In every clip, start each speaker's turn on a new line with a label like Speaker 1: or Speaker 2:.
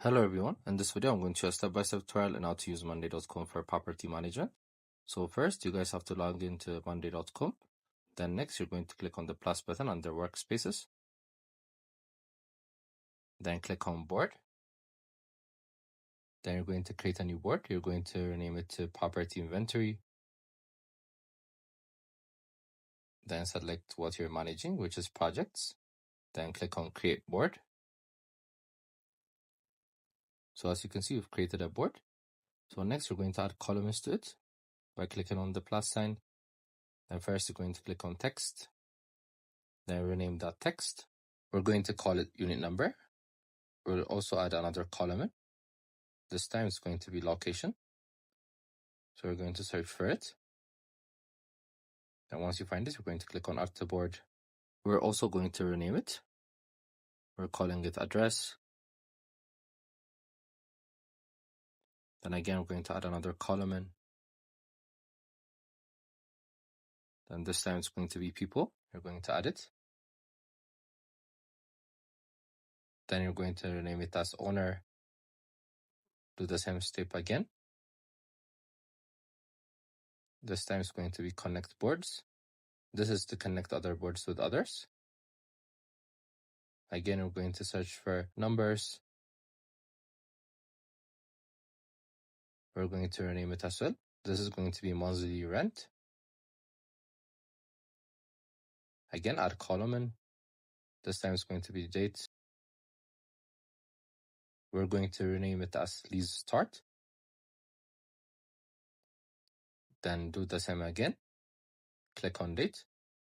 Speaker 1: Hello everyone, in this video I'm going to show a step-by-step tutorial on how to use monday.com for property management. So first you guys have to log into monday.com. Then next you're going to click on the plus button under workspaces. Then click on board. Then you're going to create a new board. You're going to rename it to property inventory. Then select what you're managing, which is projects. Then click on create board. So as you can see, we've created a board. So next we're going to add columns to it by clicking on the plus sign. Then first you're going to click on text. Then rename that text. We're going to call it unit number. We'll also add another column. This time it's going to be location. So we're going to search for it. And once you find it, we're going to click on add to board. We're also going to rename it. We're calling it address. Then again, we're going to add another column in. Then this time it's going to be people. You're going to add it. Then you're going to rename it as owner. Do the same step again. This time it's going to be connect boards. This is to connect other boards with others. Again, we're going to search for numbers. We're going to rename it as well. This is going to be monthly rent. Again, add column in. This time it's going to be date. We're going to rename it as lease start. Then do the same again. Click on date.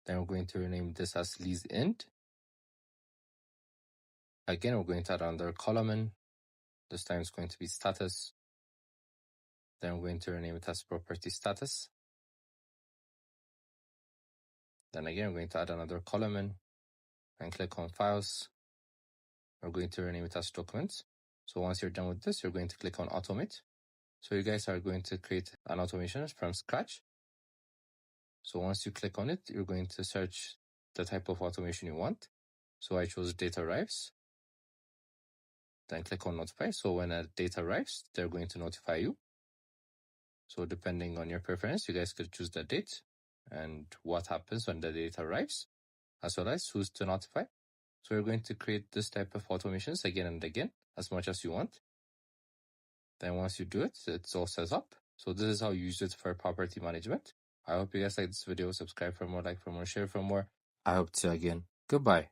Speaker 1: Then we're going to rename this as lease end. Again, we're going to add another column in. This time it's going to be status. Then we're going to rename it as property status. Then again, we're going to add another column in and click on files. We're going to rename it as documents. So once you're done with this, you're going to click on automate. So you guys are going to create an automation from scratch. So once you click on it, you're going to search the type of automation you want. So I chose data arrives. Then click on notify. So when a data arrives, they're going to notify you. So depending on your preference, you guys could choose the date and what happens when the data arrives, as well as who's to notify. So you're going to create this type of automations again and again, as much as you want. Then once you do it, it's all set up. So this is how you use it for property management. I hope you guys like this video. Subscribe for more, like for more, share for more. I hope to see you again. Goodbye.